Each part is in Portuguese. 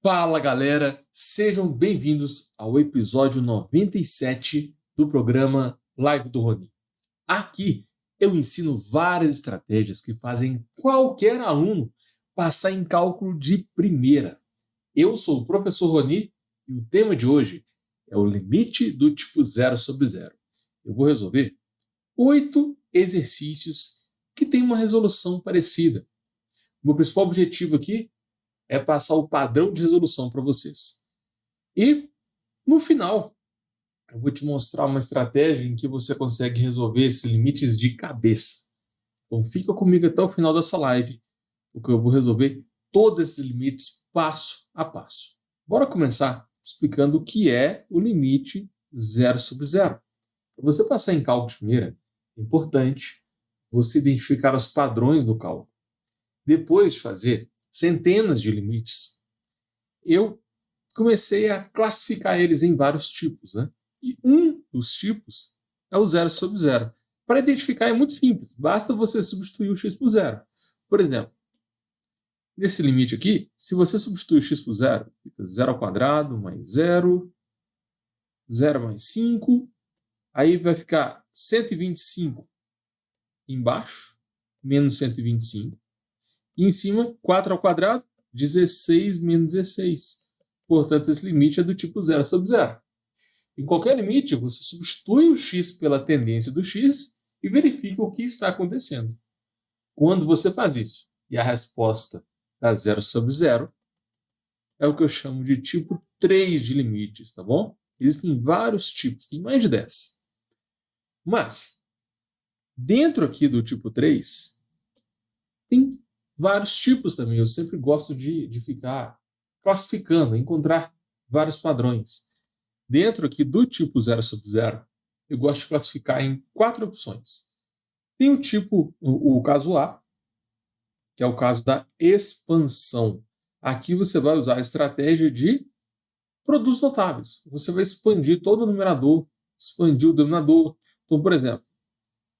Fala galera, sejam bem-vindos ao episódio 97 do programa Live do Rony. Aqui eu ensino várias estratégias que fazem qualquer aluno passar em cálculo de primeira. Eu sou o professor Rony e o tema de hoje é o limite do tipo 0 sobre 0. Eu vou resolver 8 exercícios que têm uma resolução parecida. O meu principal objetivo aqui é passar o padrão de resolução para vocês. E, no final, eu vou te mostrar uma estratégia em que você consegue resolver esses limites de cabeça. Então, fica comigo até o final dessa live, porque eu vou resolver todos esses limites passo a passo. Bora começar explicando o que é o limite 0 sobre 0. Para você passar em cálculo de primeira, é importante você identificar os padrões do cálculo. Depois de fazer centenas de limites, eu comecei a classificar eles em vários tipos, né? E um dos tipos é o 0 sobre 0. Para identificar é muito simples, basta você substituir o x por 0. Por exemplo, nesse limite aqui, se você substituir o x por 0, fica 0 ao quadrado mais 0, 0 mais 5, aí vai ficar 125 embaixo, menos 125. E em cima, 4 ao quadrado, 16 menos 16. Portanto, esse limite é do tipo 0 sobre 0. Em qualquer limite, você substitui o x pela tendência do x e verifica o que está acontecendo. Quando você faz isso e a resposta dá 0 sobre 0, é o que eu chamo de tipo 3 de limites, tá bom? Existem vários tipos, tem mais de 10. Mas, dentro aqui do tipo 3, tem vários tipos também. Eu sempre gosto de ficar classificando, encontrar vários padrões. Dentro aqui do tipo 0 sobre 0, eu gosto de classificar em 4 opções. Tem o tipo, o caso A, que é o caso da expansão. Aqui você vai usar a estratégia de produtos notáveis. Você vai expandir todo o numerador, expandir o denominador. Então, por exemplo,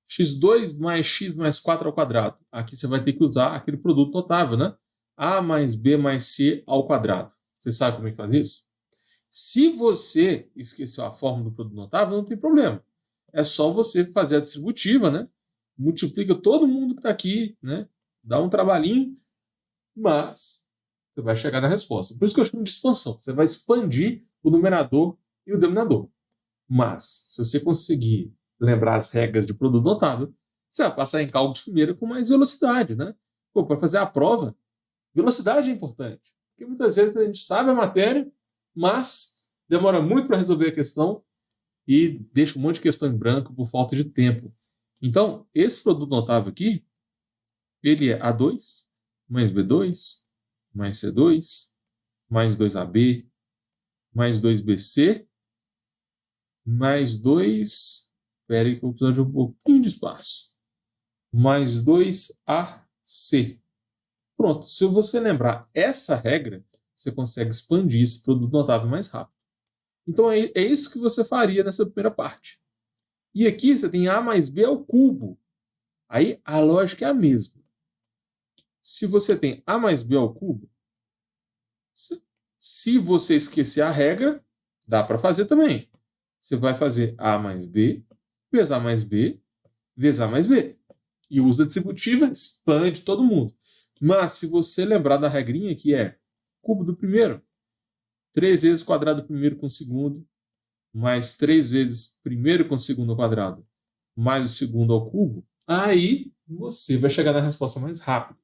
x2 mais x mais 4 ao quadrado. Aqui você vai ter que usar aquele produto notável, né? A mais B mais C ao quadrado. Você sabe como é que faz isso? Se você esqueceu a fórmula do produto notável, não tem problema. É só você fazer a distributiva, né? Multiplica todo mundo que está aqui, né? Dá um trabalhinho, mas você vai chegar na resposta. Por isso que eu chamo de expansão. Você vai expandir o numerador e o denominador. Mas, se você conseguir lembrar as regras de produto notável, você vai passar em cálculo de primeira com mais velocidade, né? Para fazer a prova, velocidade é importante. Porque muitas vezes a gente sabe a matéria, mas demora muito para resolver a questão e deixa um monte de questão em branco por falta de tempo. Então, esse produto notável aqui, ele é A2 mais B2 mais C2 mais 2AB mais 2BC mais 2... Espera aí que eu vou precisar de um pouquinho de espaço. Mais 2AC. Pronto, se você lembrar essa regra, você consegue expandir esse produto notável mais rápido. Então é isso que você faria nessa primeira parte. E aqui você tem A mais B ao cubo. Aí a lógica é a mesma. Se você tem A mais B ao cubo, se você esquecer a regra, dá para fazer também. Você vai fazer A mais B, vezes A mais B, vezes A mais B. E usa a distributiva, expande todo mundo. Mas se você lembrar da regrinha que é cubo do primeiro, 3 vezes quadrado do primeiro com o segundo, mais 3 vezes primeiro com o segundo ao quadrado, mais o segundo ao cubo, aí você vai chegar na resposta mais rápido.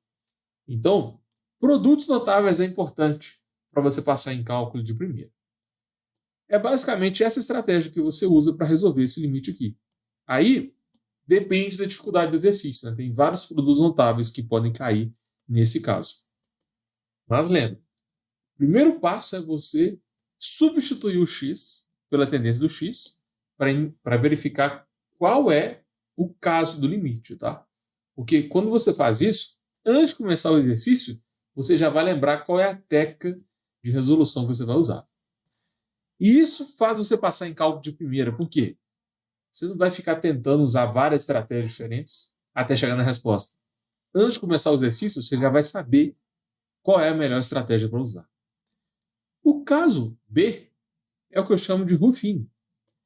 Então, produtos notáveis é importante para você passar em cálculo de primeira. É basicamente essa estratégia que você usa para resolver esse limite aqui. Aí, depende da dificuldade do exercício, né? Tem vários produtos notáveis que podem cair nesse caso. Mas lembre, o primeiro passo é você substituir o x pela tendência do x para verificar qual é o caso do limite, tá? Porque quando você faz isso, antes de começar o exercício, você já vai lembrar qual é a técnica de resolução que você vai usar. E isso faz você passar em cálculo de primeira. Por quê? Você não vai ficar tentando usar várias estratégias diferentes até chegar na resposta. Antes de começar o exercício, você já vai saber qual é a melhor estratégia para usar. O caso B é o que eu chamo de Ruffini.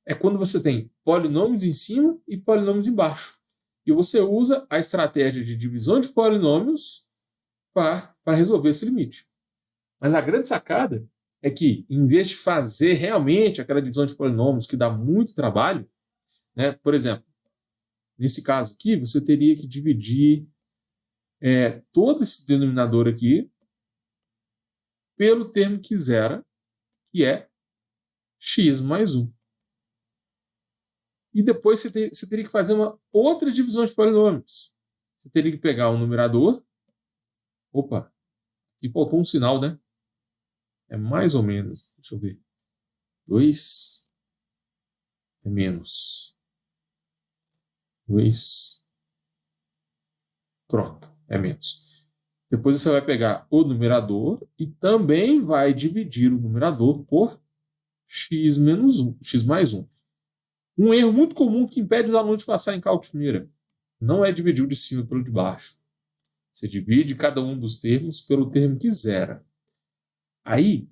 É quando você tem polinômios em cima e polinômios embaixo. E você usa a estratégia de divisão de polinômios para resolver esse limite. Mas a grande sacada é que, em vez de fazer realmente aquela divisão de polinômios que dá muito trabalho, né, por exemplo, nesse caso aqui, você teria que dividir todo esse denominador aqui pelo termo que zera, que é x mais 1. E depois você teria que fazer uma outra divisão de polinômios. Você teria que pegar o numerador. Opa, aqui faltou um sinal, né? É mais ou menos. Deixa eu ver. 2 é menos. 2. Pronto, é menos. Depois você vai pegar o numerador e também vai dividir o numerador por x menos 1, x mais 1. Um erro muito comum que impede os alunos de passar em cálculo de primeira não é dividir o de cima pelo de baixo. Você divide cada um dos termos pelo termo que zera. Aí,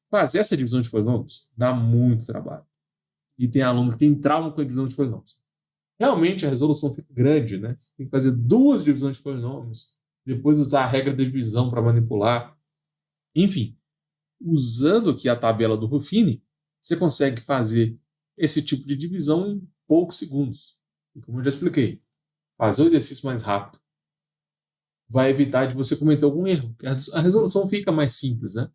fazer essa divisão de polinômios dá muito trabalho. E tem aluno que tem trauma com a divisão de polinômios. Realmente a resolução fica grande, né? Você tem que fazer 2 divisões de polinômios, depois usar a regra da divisão para manipular. Enfim, usando aqui a tabela do Ruffini, você consegue fazer esse tipo de divisão em poucos segundos. E como eu já expliquei, fazer o exercício mais rápido vai evitar de você cometer algum erro, porque a resolução fica mais simples, né?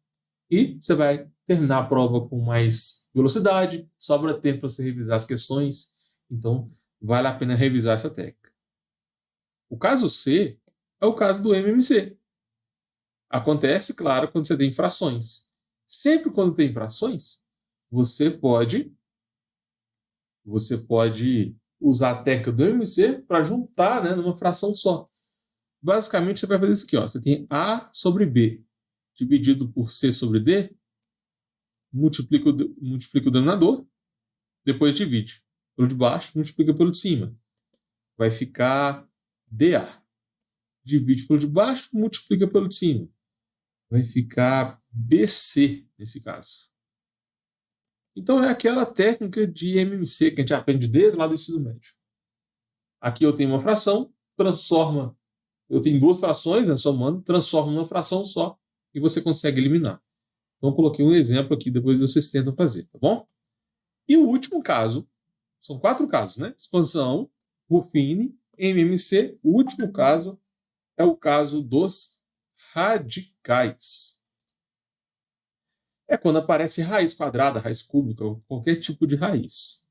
E você vai terminar a prova com mais velocidade, sobra tempo para você revisar as questões, então vale a pena revisar essa técnica. O caso C é o caso do MMC. Acontece, claro, quando você tem frações. Sempre quando tem frações, você pode usar a técnica do MMC para juntar, né, numa fração só. Basicamente, você vai fazer isso aqui. Ó. Você tem A sobre B dividido por C sobre D, multiplica o denominador, depois divide pelo de baixo, multiplica pelo de cima. Vai ficar DA. Divide pelo de baixo, multiplica pelo de cima. Vai ficar BC, nesse caso. Então, é aquela técnica de MMC que a gente aprende desde lá do ensino médio. Aqui eu tenho uma fração, eu tenho 2 frações, né, somando, transforma numa fração só e você consegue eliminar. Então, eu coloquei um exemplo aqui, depois vocês tentam fazer, tá bom? E o último caso, são 4 casos, né? Expansão, Ruffini, MMC. O último caso é o caso dos radicais. É quando aparece raiz quadrada, raiz cúbica, ou qualquer tipo de raiz.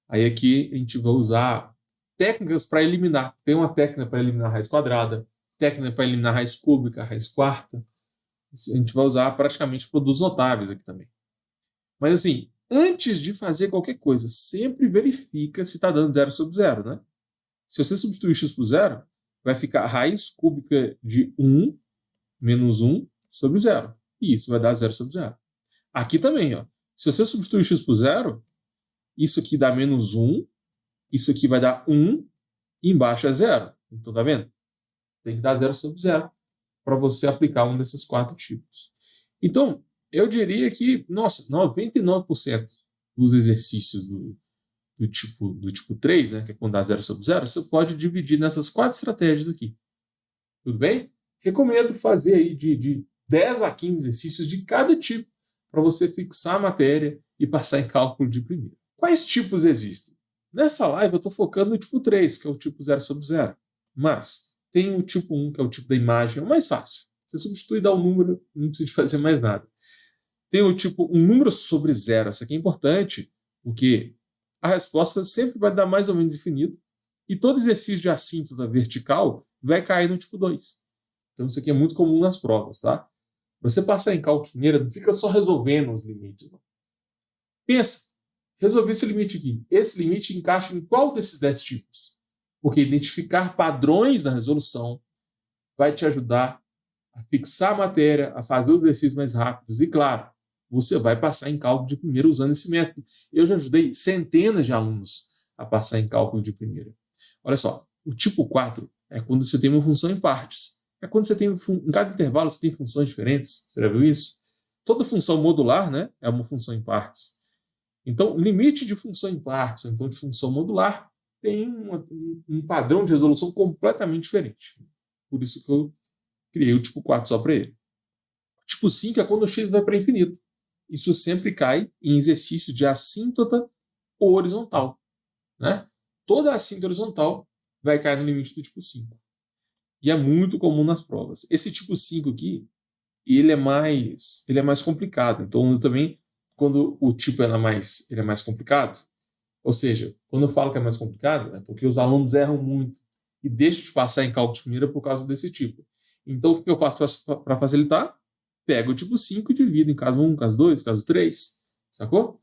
Aí aqui a gente vai usar técnicas para eliminar. Tem uma técnica para eliminar raiz quadrada, técnica para eliminar raiz cúbica, raiz quarta. A gente vai usar praticamente produtos notáveis aqui também. Mas assim, antes de fazer qualquer coisa, sempre verifica se está dando 0 sobre 0, né? Se você substituir x por 0, vai ficar raiz cúbica de 1 menos 1 sobre 0. E isso vai dar 0 sobre 0. Aqui também, ó. Se você substituir x por 0, isso aqui dá menos 1, isso aqui vai dar 1, e embaixo é 0. Então, tá vendo? Tem que dar 0 sobre 0 para você aplicar um desses 4 tipos. Então, eu diria que, 99% dos exercícios do tipo 3, né, que é quando dá 0 sobre 0, você pode dividir nessas 4 estratégias aqui. Tudo bem? Recomendo fazer aí de 10 a 15 exercícios de cada tipo para você fixar a matéria e passar em cálculo de primeira. Quais tipos existem? Nessa live eu estou focando no tipo 3, que é o tipo 0 sobre 0. Mas tem o tipo 1, que é o tipo da imagem, é o mais fácil. Você substitui e dá um número, não precisa fazer mais nada. Tem o tipo um número sobre 0. Isso aqui é importante, porque a resposta sempre vai dar mais ou menos infinito. E todo exercício de assíntota vertical vai cair no tipo 2. Então isso aqui é muito comum nas provas, tá? Você passar em cálculo de primeira, não fica só resolvendo os limites. Não. Pensa, resolvi esse limite aqui. Esse limite encaixa em qual desses 10 tipos? Porque identificar padrões na resolução vai te ajudar a fixar a matéria, a fazer os exercícios mais rápidos. E claro, você vai passar em cálculo de primeira usando esse método. Eu já ajudei centenas de alunos a passar em cálculo de primeira. Olha só, o tipo 4 é quando você tem uma função em partes. É quando você tem, em cada intervalo, você tem funções diferentes. Você já viu isso? toda função modular, né, é uma função em partes. Então, limite de função em partes, então de função modular, tem um padrão de resolução completamente diferente. Por isso que eu criei o tipo 4 só para ele. O tipo 5 é quando o x vai para infinito. Isso sempre cai em exercício de assíntota horizontal. Né? Toda assíntota horizontal vai cair no limite do tipo 5. E é muito comum nas provas. Esse tipo 5 aqui, ele é mais complicado. Então, também, quando o tipo ele é mais complicado, ou seja, quando eu falo que é mais complicado, é porque os alunos erram muito e deixam de passar em cálculo de primeira por causa desse tipo. Então, o que eu faço para facilitar? Pego o tipo 5 e divido em caso 1, caso 2, caso 3. Sacou?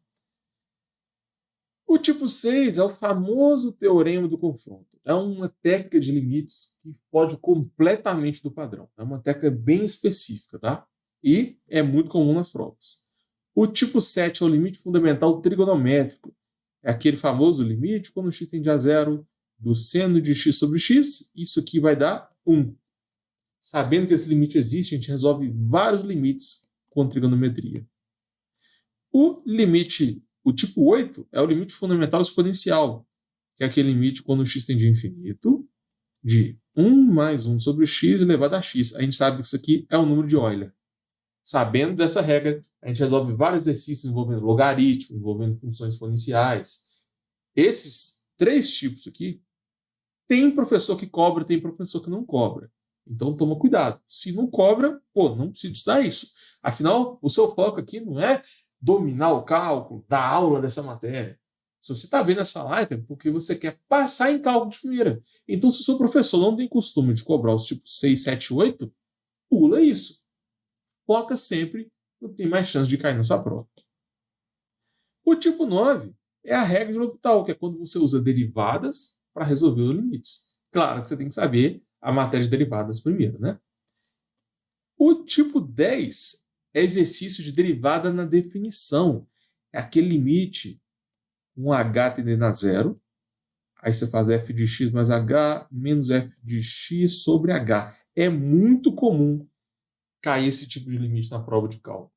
O tipo 6 é o famoso teorema do confronto. É uma técnica de limites que foge completamente do padrão. É uma técnica bem específica, tá? E é muito comum nas provas. O tipo 7 é o limite fundamental trigonométrico. É aquele famoso limite quando x tende a zero do seno de x sobre x. Isso aqui vai dar 1. Sabendo que esse limite existe, a gente resolve vários limites com trigonometria. O tipo 8 é o limite fundamental exponencial, que é aquele limite quando o x tende a infinito, de 1 mais 1 sobre x elevado a x. A gente sabe que isso aqui é o número de Euler. Sabendo dessa regra, a gente resolve vários exercícios envolvendo logaritmo, envolvendo funções exponenciais. Esses 3 tipos aqui, tem professor que cobra, tem professor que não cobra. Então toma cuidado. Se não cobra, não precisa estudar isso. Afinal, o seu foco aqui não é dominar o cálculo, dar aula dessa matéria. Se você está vendo essa live, é porque você quer passar em cálculo de primeira. Então, se o seu professor não tem costume de cobrar os tipos 6, 7, 8, pula isso. Foca sempre no que tem mais chance de cair na sua prova. O tipo 9 é a regra de L'Hopital, que é quando você usa derivadas para resolver os limites. Claro que você tem que saber a matéria de derivadas primeiro, né? O tipo 10 é exercício de derivada na definição. É aquele limite, um h tendendo a zero, aí você faz f de x mais h menos f de x sobre h. É muito comum cair esse tipo de limite na prova de cálculo.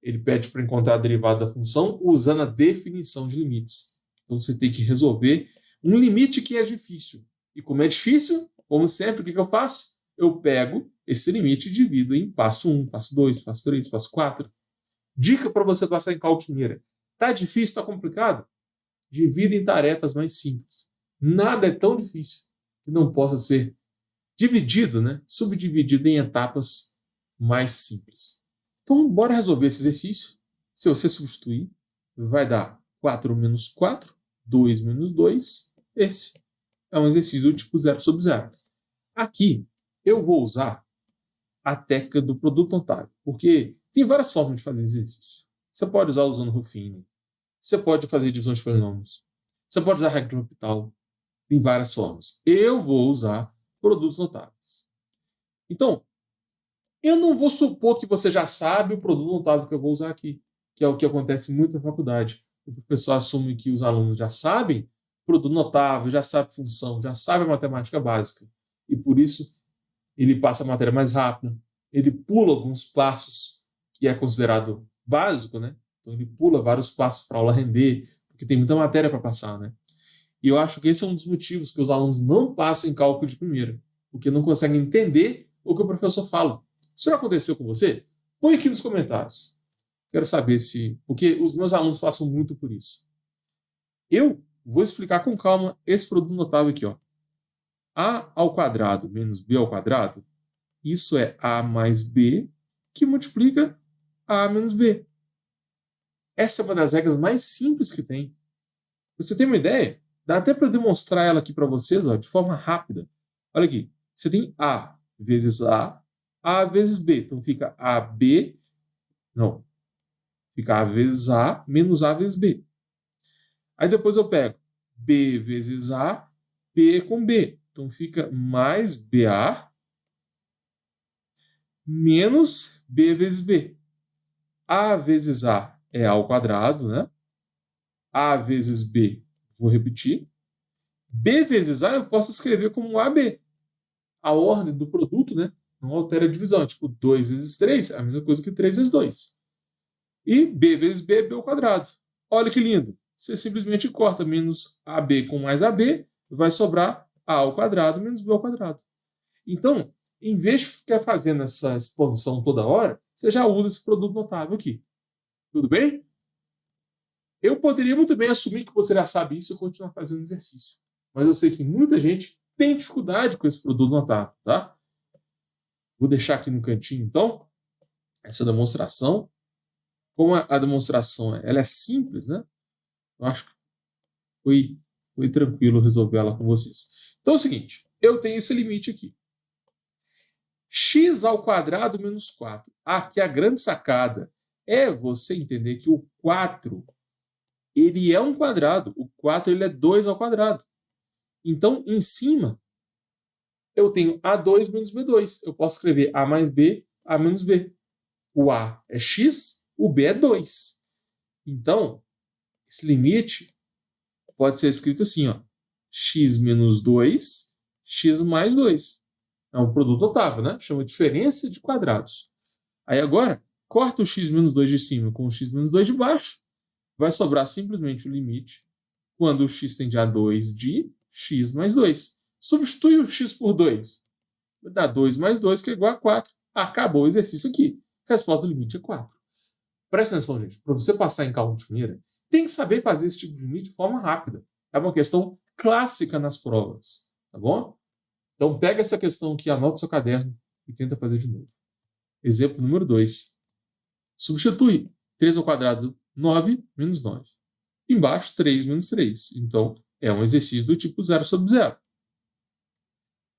Ele pede para encontrar a derivada da função usando a definição de limites. Então você tem que resolver um limite que é difícil. E como é difícil, como sempre, o que eu faço? Eu pego esse limite e divido em passo 1, passo 2, passo 3, passo 4. Dica para você passar em cálculo de primeira. Está difícil, está complicado? Divida em tarefas mais simples. Nada é tão difícil que não possa ser dividido, né? Subdividido em etapas mais simples. Então, bora resolver esse exercício. Se você substituir, vai dar 4 menos 4, 2 menos 2. Esse é um exercício do tipo 0 sobre 0. Aqui, eu vou usar a técnica do produto notável, porque tem várias formas de fazer exercício. Você pode usar usando Ruffini, você pode fazer divisão de polinômios, você pode usar a regra de L'Hopital, tem várias formas. Eu vou usar produtos notáveis. Então, eu não vou supor que você já sabe o produto notável que eu vou usar aqui, que é o que acontece muito na faculdade. O professor assume que os alunos já sabem produto notável, já sabe função, já sabe a matemática básica. E por isso, ele passa a matéria mais rápido, ele pula alguns passos, que é considerado básico, né? Então ele pula vários passos para a aula render, porque tem muita matéria para passar, né? E eu acho que esse é um dos motivos que os alunos não passam em cálculo de primeira, porque não conseguem entender o que o professor fala. Isso já aconteceu com você? Põe aqui nos comentários. Quero saber se... Porque os meus alunos passam muito por isso. Eu vou explicar com calma esse produto notável aqui, ó. A ao quadrado menos B ao quadrado, isso é A mais B, que multiplica A menos B. Essa é uma das regras mais simples que tem. Pra você ter uma ideia, dá até para demonstrar ela aqui para vocês, ó, de forma rápida. Olha aqui, você tem A vezes A vezes B. Então fica AB, não, fica A vezes A menos A vezes B. Aí depois eu pego B vezes A, B com B. Então fica mais BA menos B vezes B. A vezes A é A ao quadrado, né? A vezes B, vou repetir. B vezes A eu posso escrever como AB. A ordem do produto, né? Não altera a divisão. Tipo, 2 vezes 3 é a mesma coisa que 3 vezes 2. E b vezes b é b ao quadrado. Olha que lindo. Você simplesmente corta menos AB com mais AB, vai sobrar A ao quadrado menos B ao quadrado. Então, em vez de ficar fazendo essa exposição toda hora, você já usa esse produto notável aqui. Tudo bem? Eu poderia muito bem assumir que você já sabe isso e continuar fazendo exercício. Mas eu sei que muita gente tem dificuldade com esse produto notável, tá? Vou deixar aqui no cantinho, então, essa demonstração. Como a demonstração ela é simples, né? Eu acho que foi tranquilo resolver ela com vocês. Então é o seguinte, eu tenho esse limite aqui. X ao quadrado menos 4. Aqui a grande sacada é você entender que o 4 ele é um quadrado. O 4 ele é 2 ao quadrado. Então, em cima, eu tenho A2 menos B2. Eu posso escrever A mais B, A menos B. O A é X, o B é 2. Então, esse limite pode ser escrito assim, ó, x menos 2, x mais 2. É um produto notável, né? Chama diferença de quadrados. Aí agora, corta o x menos 2 de cima com o x menos 2 de baixo, vai sobrar simplesmente o limite quando o x tende a 2 de x mais 2. Substitui o x por 2. Vai dar 2 mais 2, que é igual a 4. Acabou o exercício aqui. Resposta do limite é 4. Presta atenção, gente. Para você passar em cálculo de primeira, tem que saber fazer esse tipo de limite de forma rápida. É uma questão clássica nas provas, tá bom? Então pega essa questão aqui, anota no seu caderno e tenta fazer de novo. Exemplo número 2. Substitui 3 ao quadrado, 9 menos 9. Embaixo, 3 menos 3. Então, é um exercício do tipo 0 sobre 0.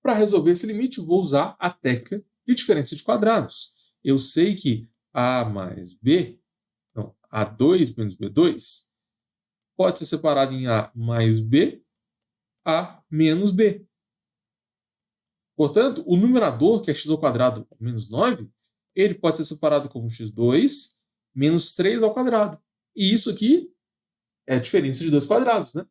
Para resolver esse limite, vou usar a técnica de diferença de quadrados. Eu sei que A mais B, então, A2 menos B2, pode ser separado em A mais B, A menos B. Portanto, o numerador, que é x ao quadrado menos 9, ele pode ser separado como x2 menos 3 ao quadrado. E isso aqui é a diferença de dois quadrados, né?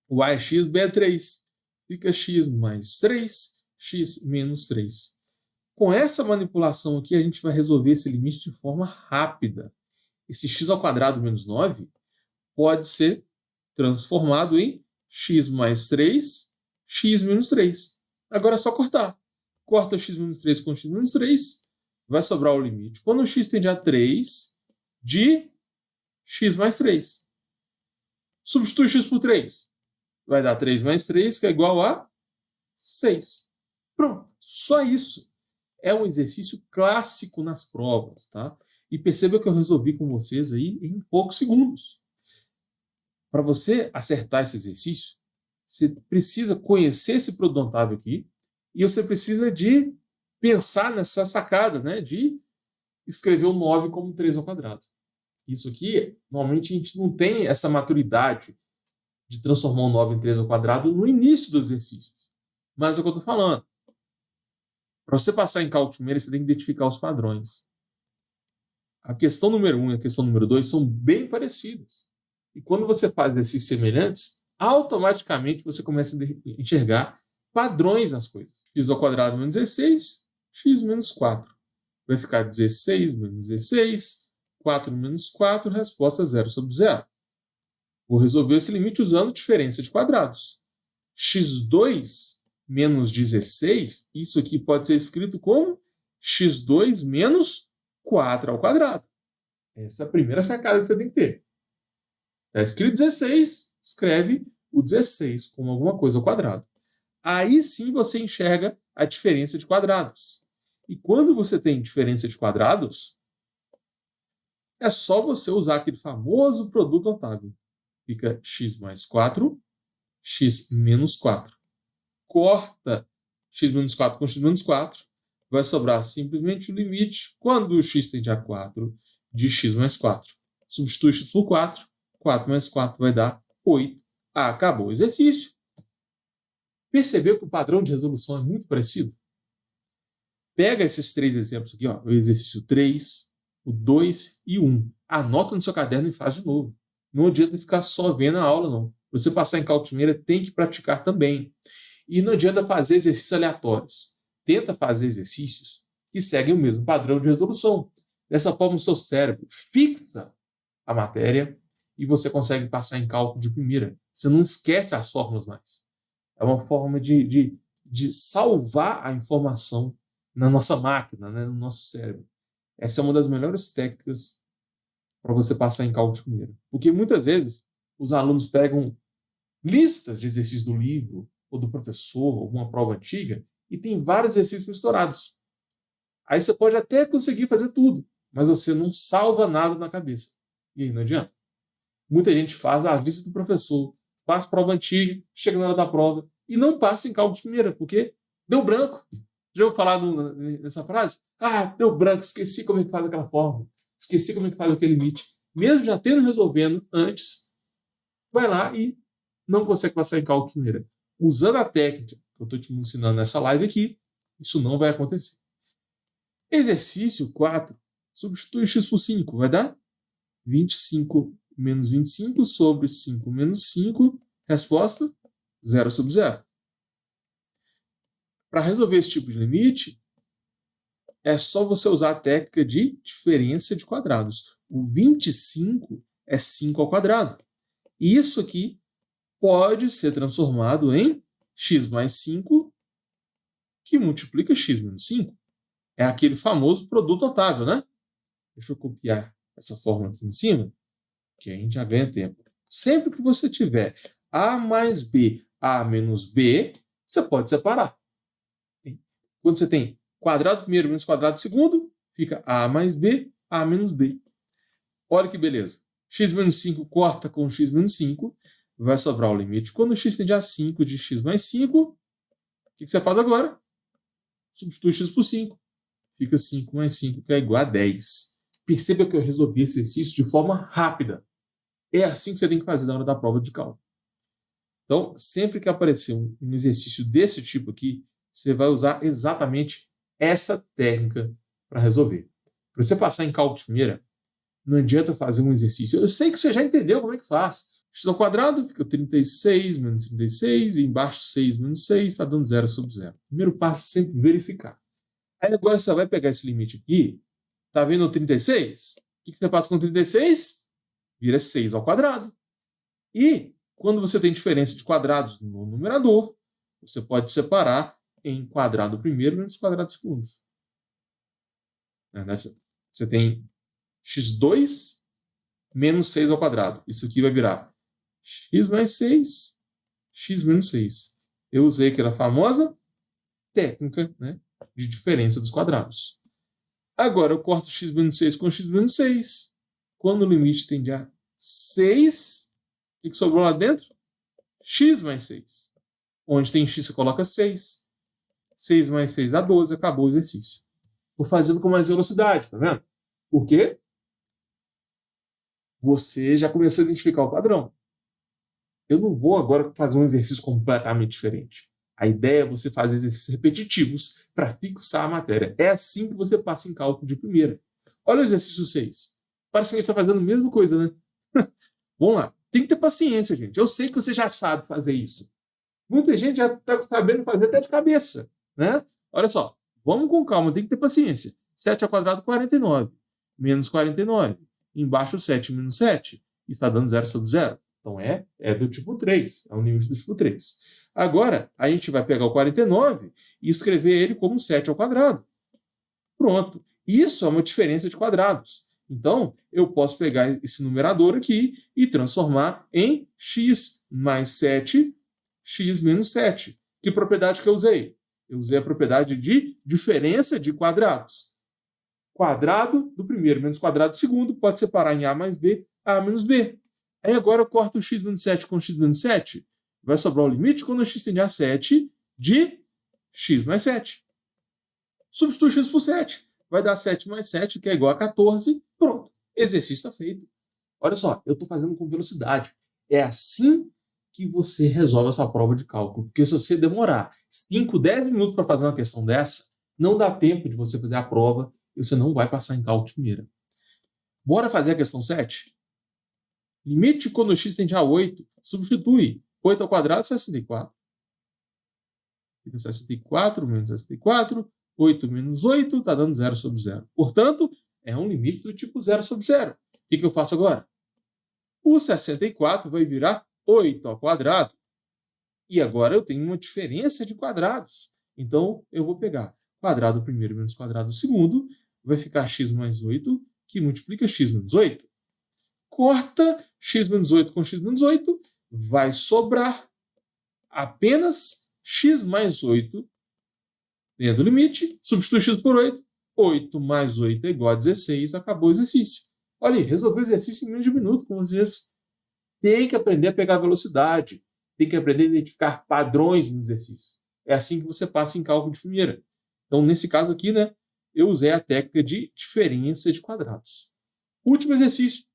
O A é x, B é 3. Fica x mais 3, x menos 3. Com essa manipulação aqui, a gente vai resolver esse limite de forma rápida. Esse x ao quadrado menos 9 pode ser transformado em x mais 3, x menos 3. Agora é só cortar. Corta x menos 3 com x menos 3, vai sobrar o limite. Quando o x tende a 3, de x mais 3. Substitui x por 3. Vai dar 3 mais 3, que é igual a 6. Pronto, só isso. É um exercício clássico nas provas, tá? E perceba que eu resolvi com vocês aí em poucos segundos. Para você acertar esse exercício, você precisa conhecer esse produto notável aqui e você precisa de pensar nessa sacada, né? De escrever o 9 como 3 ao quadrado. Isso aqui, normalmente a gente não tem essa maturidade de transformar o 9 em 3 ao quadrado no início dos exercícios. Mas é o que eu estou falando. Para você passar em cálculo primeiro, você tem que identificar os padrões. A questão número 1 e a questão número 2 são bem parecidas. E quando você faz exercícios semelhantes, automaticamente você começa a enxergar padrões nas coisas. X ao quadrado menos 16, x menos 4. Vai ficar 16 menos 16, 4 menos 4, resposta 0 sobre 0. Vou resolver esse limite usando diferença de quadrados. x2 menos 16, isso aqui pode ser escrito como x2 menos 4 ao quadrado. Essa é a primeira sacada que você tem que ter. Está escrito 16, escreve o 16 como alguma coisa ao quadrado. Aí sim você enxerga a diferença de quadrados. E quando você tem diferença de quadrados, é só você usar aquele famoso produto notável. Fica x mais 4, x menos 4. Corta x menos 4 com x menos 4. Vai sobrar simplesmente o limite quando o x tende a 4 de x mais 4. Substitui x por 4. 4 mais 4 vai dar 8. Acabou o exercício. Percebeu que o padrão de resolução é muito parecido? Pega esses três exemplos aqui, ó, o exercício 3, o 2 e o 1. Anota no seu caderno e faz de novo. Não adianta ficar só vendo a aula, não. Para você passar em cálculo primeira, tem que praticar também. E não adianta fazer exercícios aleatórios. Tenta fazer exercícios que seguem o mesmo padrão de resolução. Dessa forma, o seu cérebro fixa a matéria e você consegue passar em cálculo de primeira. Você não esquece as fórmulas mais. É uma forma de salvar a informação na nossa máquina, né, no nosso cérebro. Essa é uma das melhores técnicas para você passar em cálculo de primeira. Porque muitas vezes os alunos pegam listas de exercícios do livro ou do professor, alguma prova antiga, e tem vários exercícios misturados. Aí você pode até conseguir fazer tudo, mas você não salva nada na cabeça. E aí não adianta. Muita gente faz a lista do professor, faz prova antiga, chega na hora da prova e não passa em cálculo de primeira, porque deu branco. Já ouviu falar nessa frase? Ah, deu branco, esqueci como é que faz aquela fórmula, esqueci como é que faz aquele limite. Mesmo já tendo resolvendo antes, vai lá e não consegue passar em cálculo de primeira. Usando a técnica que eu estou te ensinando nessa live aqui, isso não vai acontecer. Exercício 4. Substitui x por 5. Vai dar 25 menos 25 sobre 5 menos 5. Resposta, 0 sobre 0. Para resolver esse tipo de limite, é só você usar a técnica de diferença de quadrados. O 25 é 5 ao quadrado. E isso aqui pode ser transformado em x mais 5, que multiplica x menos 5. É aquele famoso produto notável, né? Deixa eu copiar essa fórmula aqui em cima, que a gente já ganha tempo. Sempre que você tiver a mais b, a menos b, você pode separar. Quando você tem quadrado primeiro menos quadrado segundo, fica a mais b, a menos b. Olha que beleza. X menos 5 corta com x menos 5, vai sobrar o limite. Quando x tende a 5 de x mais 5, o que você faz agora? Substitui x por 5. Fica 5 mais 5, que é igual a 10. Perceba que eu resolvi esse exercício de forma rápida. É assim que você tem que fazer na hora da prova de cálculo. Então, sempre que aparecer um exercício desse tipo aqui, você vai usar exatamente essa técnica para resolver. Para você passar em cálculo de primeira, não adianta fazer um exercício. Eu sei que você já entendeu como é que faz. X ao quadrado fica 36 menos 36, e embaixo 6 menos 6, está dando 0 sobre 0. Primeiro passo é sempre verificar. Aí agora você vai pegar esse limite aqui. Está vendo o 36? O que você faz com 36? Vira 6 ao quadrado. E quando você tem diferença de quadrados no numerador, você pode separar em quadrado primeiro menos quadrado segundo. Você tem x2 menos 6 ao quadrado. Isso aqui vai virar x mais 6, x menos 6. Eu usei aquela famosa técnica, né, de diferença dos quadrados. Agora eu corto x menos 6 com x menos 6. Quando o limite tende a 6, o que sobrou lá dentro? X mais 6. Onde tem x, você coloca 6. 6 mais 6 dá 12, acabou o exercício. Estou fazendo com mais velocidade, tá vendo? Por quê? Você já começou a identificar o padrão. Eu não vou agora fazer um exercício completamente diferente. A ideia é você fazer exercícios repetitivos para fixar a matéria. É assim que você passa em cálculo de primeira. Olha o exercício 6. Parece que a gente está fazendo a mesma coisa, né? Vamos lá. Tem que ter paciência, gente. Eu sei que você já sabe fazer isso. Muita gente já está sabendo fazer até de cabeça, né? Olha só. Vamos com calma, tem que ter paciência. 7 ao quadrado, 49. Menos 49. Embaixo, 7 menos 7. Está dando 0 sobre 0. Então é do tipo 3. É um limite do tipo 3. Agora, a gente vai pegar o 49 e escrever ele como 7 ao quadrado. Pronto. Isso é uma diferença de quadrados. Então, eu posso pegar esse numerador aqui e transformar em x mais 7, x menos 7. Que propriedade que eu usei? Eu usei a propriedade de diferença de quadrados. Quadrado do primeiro menos quadrado do segundo pode separar em a mais b, a menos b. Aí agora eu corto o x menos 7 com x menos 7. Vai sobrar o limite quando o x tende a 7 de x mais 7. Substitui x por 7. Vai dar 7 mais 7, que é igual a 14. Pronto. Exercício está feito. Olha só, eu estou fazendo com velocidade. É assim que você resolve a sua prova de cálculo. Porque se você demorar 5, 10 minutos para fazer uma questão dessa, não dá tempo de você fazer a prova e você não vai passar em cálculo de primeira. Bora fazer a questão 7? Limite quando x tende a 8. Substitui 8 ao quadrado, 64. Fica 64 menos 64. 8 menos 8 está dando 0 sobre 0. Portanto, é um limite do tipo 0 sobre 0. O que eu faço agora? O 64 vai virar 8 ao quadrado. E agora eu tenho uma diferença de quadrados. Então, eu vou pegar quadrado do primeiro menos quadrado do segundo, vai ficar x mais 8, que multiplica x menos 8. Corta x menos 8 com x menos 8, vai sobrar apenas x mais 8 dentro do limite, substitui x por 8, 8 mais 8 é igual a 16, acabou o exercício. Olha aí, resolveu o exercício em menos de um minuto com vocês. Tem que aprender a pegar velocidade, tem que aprender a identificar padrões no exercício. É assim que você passa em cálculo de primeira. Então, nesse caso aqui, né, eu usei a técnica de diferença de quadrados. Último exercício.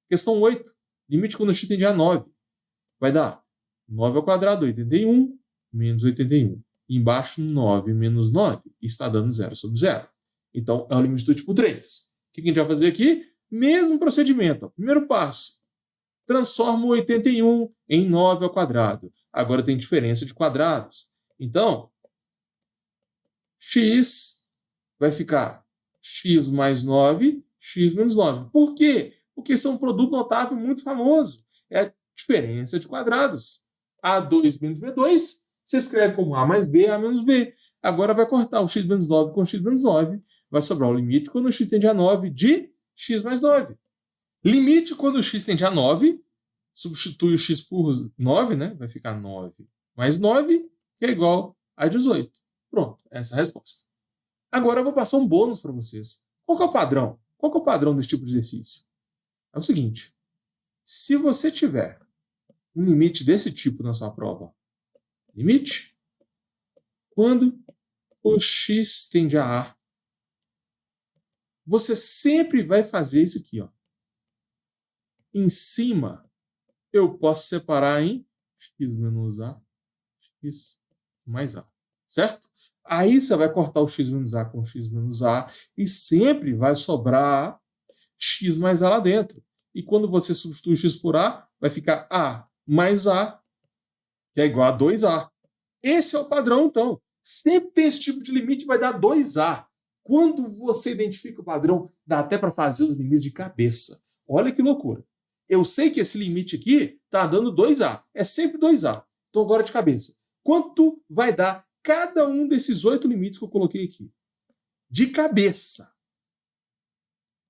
Questão 8. Limite quando x tende a 9. Vai dar 9 ao quadrado, 81, menos 81. E embaixo, 9 menos 9. Está dando 0 sobre 0. Então, é o limite do tipo 3. O que a gente vai fazer aqui? Mesmo procedimento. Ó. Primeiro passo. Transforma o 81 em 9 ao quadrado. Agora tem diferença de quadrados. Então, x vai ficar x mais 9, x menos 9. Por quê? Porque isso é um produto notável muito famoso. É a diferença de quadrados. A2 menos B2 se escreve como A mais B, A menos B. Agora vai cortar o x menos 9 com x menos 9. Vai sobrar o limite quando o x tende a 9 de x mais 9. Limite quando o x tende a 9, substitui o x por 9, né? Vai ficar 9 mais 9, que é igual a 18. Pronto, essa é a resposta. Agora eu vou passar um bônus para vocês. Qual que é o padrão? Qual que é o padrão desse tipo de exercício? É o seguinte, se você tiver um limite desse tipo na sua prova, limite quando o x tende a A, você sempre vai fazer isso aqui, ó. Em cima, eu posso separar em x menos A, x mais A, certo? Aí você vai cortar o x menos A com x menos A e sempre vai sobrar x mais A lá dentro. E quando você substitui x por A, vai ficar A mais A, que é igual a 2A. Esse é o padrão, então. Sempre tem esse tipo de limite, vai dar 2A. Quando você identifica o padrão, dá até para fazer os limites de cabeça. Olha que loucura. Eu sei que esse limite aqui está dando 2A. É sempre 2A. Então agora de cabeça. Quanto vai dar cada um desses 8 limites que eu coloquei aqui? De cabeça.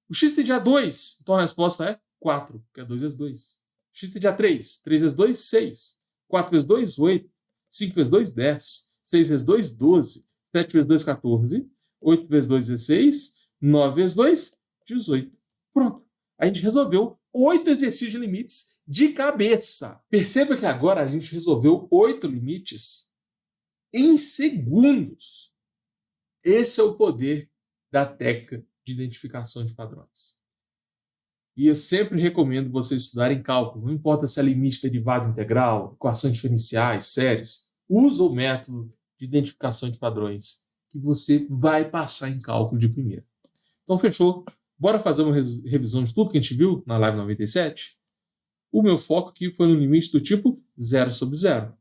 O x tende a 2. Então a resposta é 4, porque é 2 vezes 2. X tende a 3. 3 vezes 2, 6. 4 vezes 2, 8. 5 vezes 2, 10. 6 vezes 2, 12. 7 vezes 2, 14. 8 vezes 2, 16. 9 vezes 2, 18. Pronto. A gente resolveu 8 exercícios de limites de cabeça. Perceba que agora a gente resolveu 8 limites em segundos. Esse é o poder da técnica de identificação de padrões. E eu sempre recomendo você estudar em cálculo. Não importa se é limite, derivada integral, equações diferenciais, séries. Usa o método de identificação de padrões que você vai passar em cálculo de primeira. Então, fechou? Bora fazer uma revisão de tudo que a gente viu na live 97? O meu foco aqui foi no limite do tipo 0 sobre 0.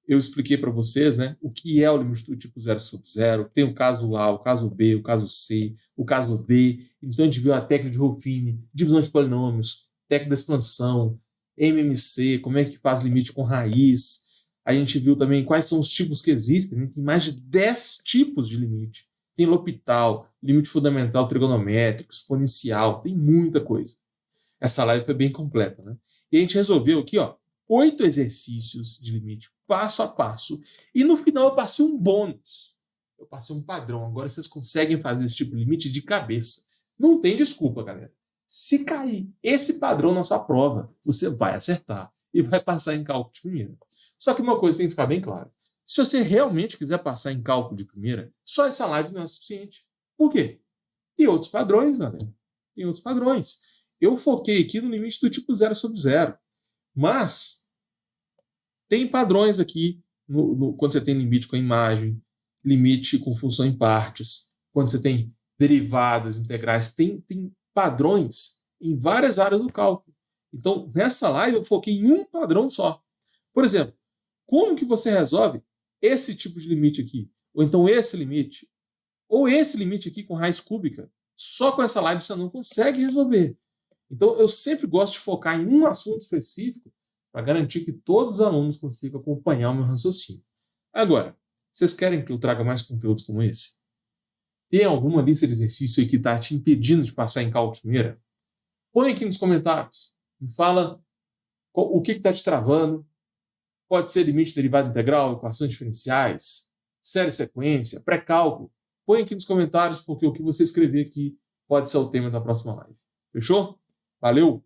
Eu expliquei para vocês, né, o que é o limite do tipo 0 sobre 0. Tem o caso A, o caso B, o caso C, o caso D. Então a gente viu a técnica de Ruffini, divisão de polinômios, técnica da expansão, MMC, como é que faz limite com raiz. A gente viu também quais são os tipos que existem, né? Tem mais de 10 tipos de limite. Tem L'Hopital, limite fundamental trigonométrico, exponencial, tem muita coisa. Essa live foi bem completa, né? E a gente resolveu aqui, ó, 8 exercícios de limite, passo a passo. E no final eu passei um bônus. Eu passei um padrão. Agora vocês conseguem fazer esse tipo de limite de cabeça. Não tem desculpa, galera. Se cair esse padrão na sua prova, você vai acertar e vai passar em cálculo de primeira. Só que uma coisa tem que ficar bem clara. Se você realmente quiser passar em cálculo de primeira, só essa live não é suficiente. Por quê? Tem outros padrões, galera. Tem outros padrões. Eu foquei aqui no limite do tipo 0 sobre 0. Mas tem padrões aqui quando você tem limite com a imagem, limite com função em partes, quando você tem derivadas integrais, tem padrões em várias áreas do cálculo. Então, nessa live eu foquei em um padrão só. Por exemplo, como que você resolve esse tipo de limite aqui? Ou então esse limite? Ou esse limite aqui com raiz cúbica? Só com essa live você não consegue resolver. Então, eu sempre gosto de focar em um assunto específico para garantir que todos os alunos consigam acompanhar o meu raciocínio. Agora, vocês querem que eu traga mais conteúdos como esse? Tem alguma lista de exercício aí que está te impedindo de passar em cálculo de primeira? Põe aqui nos comentários. Me fala o que está te travando. Pode ser limite derivada integral, equações diferenciais, série sequência, pré-cálculo. Põe aqui nos comentários, porque o que você escrever aqui pode ser o tema da próxima live. Fechou? Valeu!